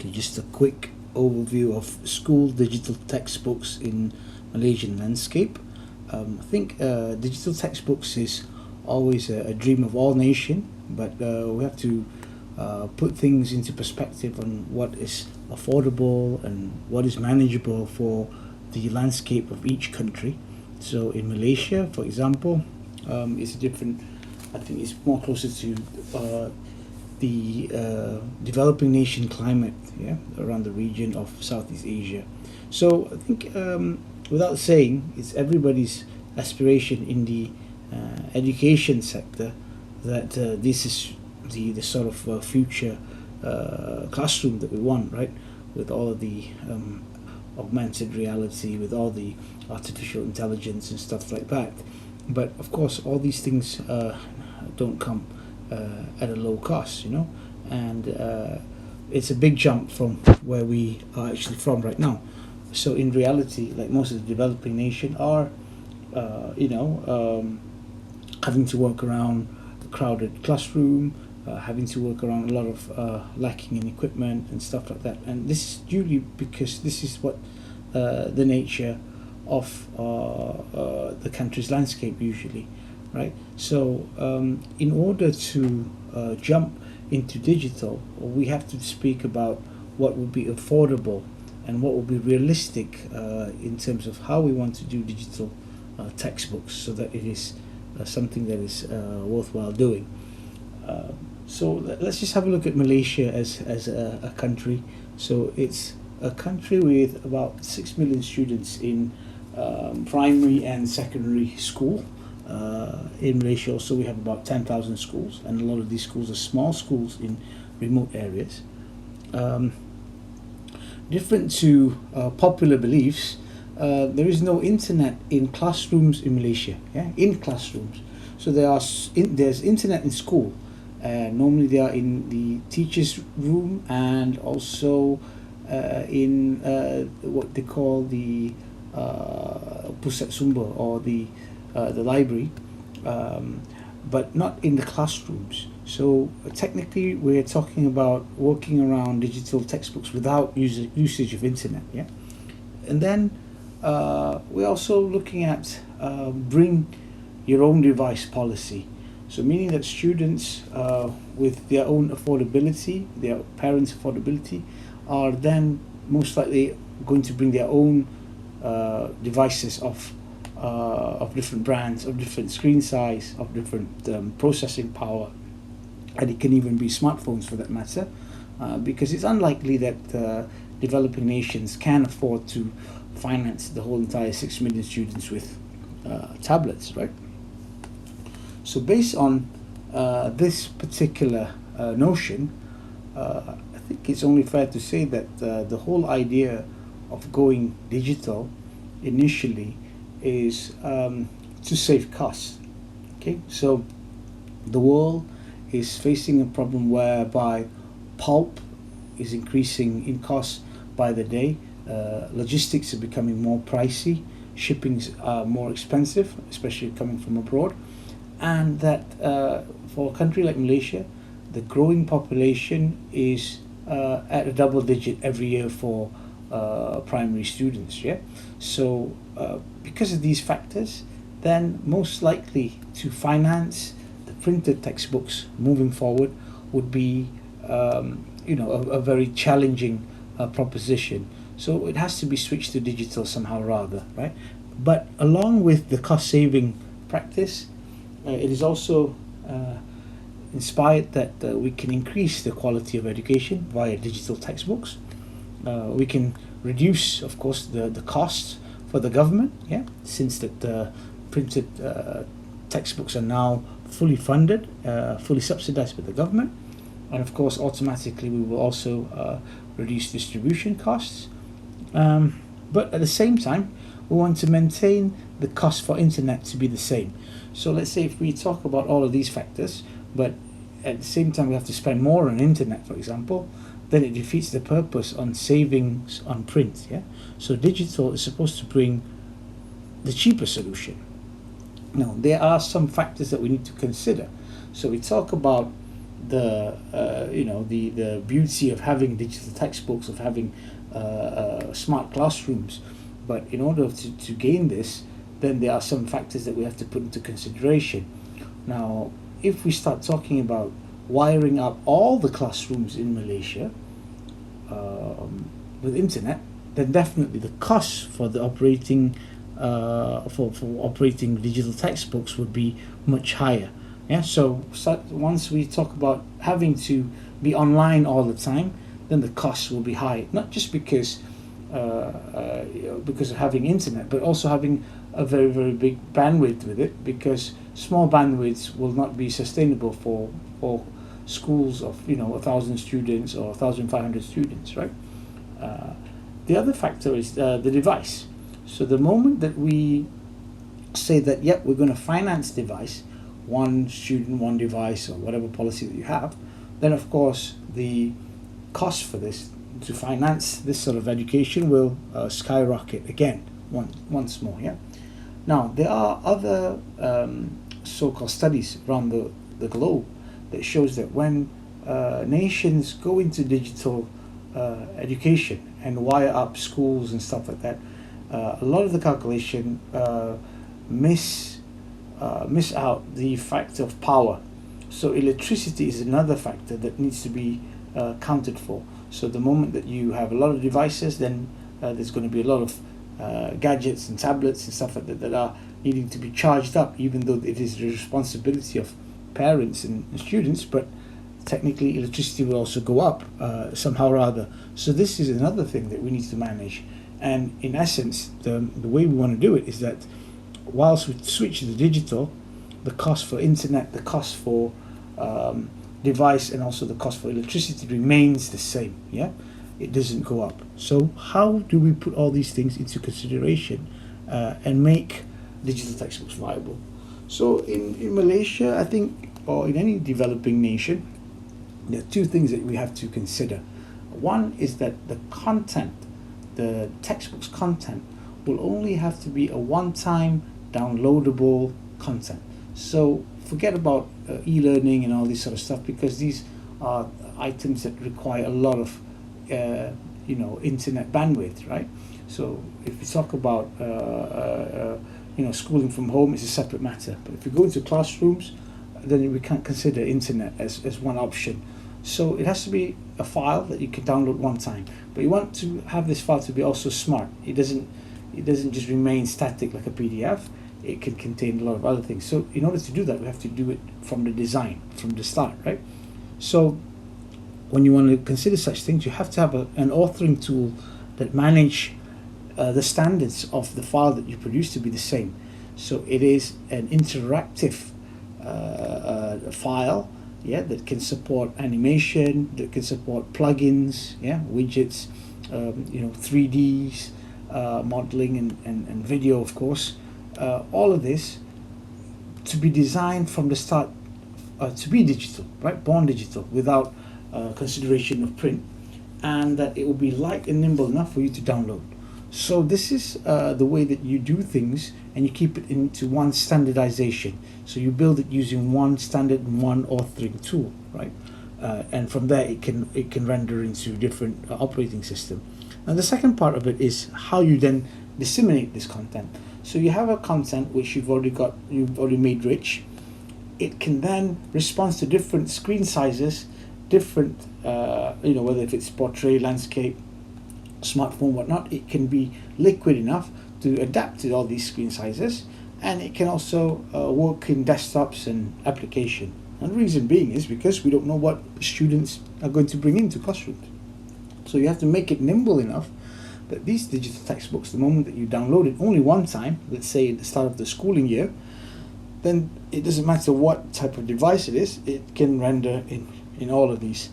to just a quick overview of school digital textbooks in Malaysian landscape. I think digital textbooks is always a dream of all nation, but we have to put things into perspective on what is affordable and what is manageable for the landscape of each country. So in Malaysia, for example, it's a different. I think it's more closer to the developing nation climate, around the region of Southeast Asia. So I think, without saying, it's everybody's aspiration in the education sector that this is the sort of future classroom that we want, right? With all of the augmented reality, with all the artificial intelligence and stuff like that. But of course, all these things don't come at a low cost, and it's a big jump from where we are actually from right now. So in reality, like most of the developing nation are, having to work around a crowded classroom, having to work around a lot of lacking in equipment and stuff like that. And this is due because this is what the nature of the country's landscape usually, right? So in order to jump into digital, we have to speak about what would be affordable and what would be realistic in terms of how we want to do digital textbooks, so that it is something that is worthwhile doing. So let's just have a look at Malaysia as a country. So it's a country with about 6 million students in primary and secondary school. In Malaysia also we have about 10,000 schools, and a lot of these schools are small schools in remote areas. Different to popular beliefs, there is no internet in classrooms in Malaysia, in classrooms. So there's internet in school. Normally they are in the teacher's room, and also in what they call the pusat sumber, or the library, but not in the classrooms. So technically we're talking about working around digital textbooks without usage of internet, and then we're also looking at bring your own device policy. So meaning that students with their own affordability, their parents' affordability, are then most likely going to bring their own devices of different brands, of different screen size, of different processing power, and it can even be smartphones for that matter, because it's unlikely that developing nations can afford to finance the whole entire 6 million students with tablets, right? So based on this particular notion, I think it's only fair to say that the whole idea of going digital initially is to save costs. Okay, so the world is facing a problem whereby pulp is increasing in cost by the day, logistics are becoming more pricey, shippings are more expensive, especially coming from abroad, and that for a country like Malaysia, the growing population is at a double digit every year for primary students. So because of these factors, then most likely to finance the printed textbooks moving forward would be a very challenging proposition. So it has to be switched to digital somehow rather, right? But along with the cost saving practice, it is also inspired that we can increase the quality of education via digital textbooks. We can reduce, of course, the costs for the government, since that printed textbooks are now fully funded, fully subsidized by the government, and of course automatically we will also reduce distribution costs. But at the same time, we want to maintain the cost for internet to be the same. So let's say if we talk about all of these factors, but at the same time we have to spend more on internet, for example, then it defeats the purpose on savings on print. So digital is supposed to bring the cheaper solution. Now there are some factors that we need to consider. So we talk about the beauty of having digital textbooks, of having smart classrooms. But in order to gain this, then there are some factors that we have to put into consideration. Now, if we start talking about wiring up all the classrooms in Malaysia with internet, then definitely the cost for the operating for operating digital textbooks would be much higher. Yeah, so once we talk about having to be online all the time, then the costs will be high. Not just because of having internet, but also having a very, very big bandwidth with it, because small bandwidths will not be sustainable for schools of 1,000 students or 1,500 students, right? The other factor is the device. So the moment that we say that, yep, we're going to finance device, one student, one device, or whatever policy that you have, then of course the cost for this, to finance this sort of education, will skyrocket again once more. Yeah. Now there are other so-called studies around the globe that shows that when nations go into digital education and wire up schools and stuff like that, a lot of the calculation miss out the factor of power. So electricity is another factor that needs to be counted for. So the moment that you have a lot of devices, then there's going to be a lot of gadgets and tablets and stuff like that are needing to be charged up, even though it is the responsibility of parents and students, but technically electricity will also go up somehow or other. So this is another thing that we need to manage. And in essence, the way we want to do it is that whilst we switch to the digital, the cost for internet, the cost for device, and also the cost for electricity remains the same. Yeah, it doesn't go up. So how do we put all these things into consideration and make digital textbooks viable? So in Malaysia, I think, or in any developing nation, there are two things that we have to consider. One is that the content, the textbook's content, will only have to be a one-time downloadable content. So forget about e-learning and all this sort of stuff, because these are items that require a lot of internet bandwidth, right? So if we talk about schooling from home, it's a separate matter. But if you go into classrooms, then we can't consider internet as one option. So it has to be a file that you can download one time. But you want to have this file to be also smart. It doesn't just remain static like a PDF. It can contain a lot of other things. So in order to do that, we have to do it from the design, from the start, right? So when you want to consider such things, you have to have an authoring tool that manage the standards of the file that you produce to be the same. So it is an interactive file, yeah, that can support animation, that can support plugins, yeah, widgets, 3Ds, modeling and video, of course. All of this to be designed from the start to be digital, right? Born digital, without consideration of print, and that it will be light and nimble enough for you to download. So this is the way that you do things, and you keep it into one standardization. So you build it using one standard and one authoring tool, right? And from there it can render into different operating system. And the second part of it is how you then disseminate this content. So you have a content which you've already made rich. It can then respond to different screen sizes, different whether if it's portrait, landscape, smartphone, whatnot. It can be liquid enough to adapt to all these screen sizes, and it can also work in desktops and application. And the reason being is because we don't know what students are going to bring into classrooms. So you have to make it nimble enough that these digital textbooks, the moment that you download it only one time, let's say at the start of the schooling year, then it doesn't matter what type of device it is, it can render in all of these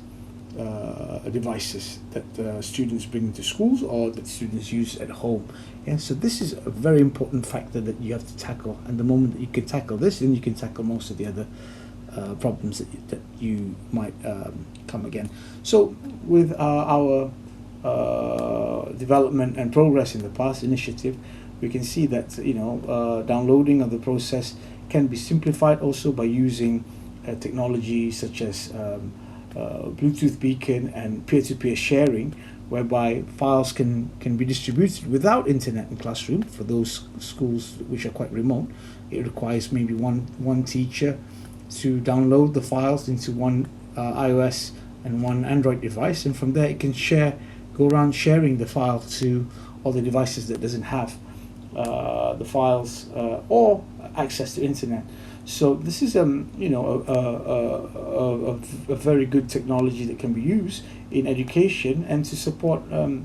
devices that students bring into schools or that students use at home. Yeah, so this is a very important factor that you have to tackle, and the moment that you can tackle this, then you can tackle most of the other problems that you might come again. So with our development and progress in the past initiative, we can see that downloading of the process can be simplified also by using technology such as Bluetooth beacon and peer-to-peer sharing, whereby files can be distributed without internet in classroom. For those schools which are quite remote, it requires maybe one teacher to download the files into one iOS and one Android device, and from there it can go around sharing the file to all the devices that doesn't have the files or access to internet. So this is a very good technology that can be used in education and to support the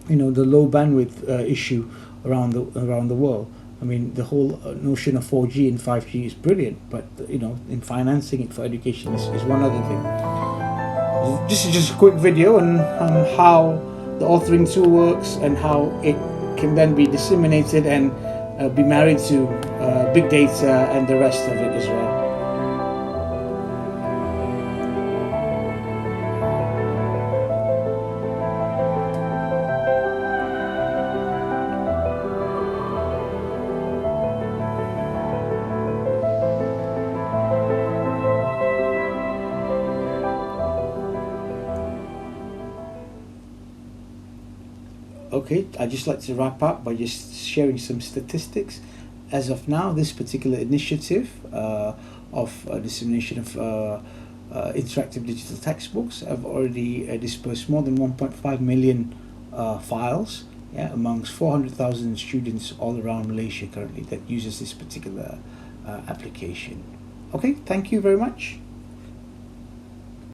low bandwidth issue around the world. I mean, the whole notion of 4G and 5G is brilliant, but in financing it for education is one other thing. This is just a quick video on how the authoring tool works and how it can then be disseminated and be married to big data and the rest of it as well. Okay, I'd just like to wrap up by just sharing some statistics. As of now, this particular initiative of dissemination of interactive digital textbooks have already dispersed more than 1.5 million files, amongst 400,000 students all around Malaysia currently that uses this particular application. Okay, thank you very much.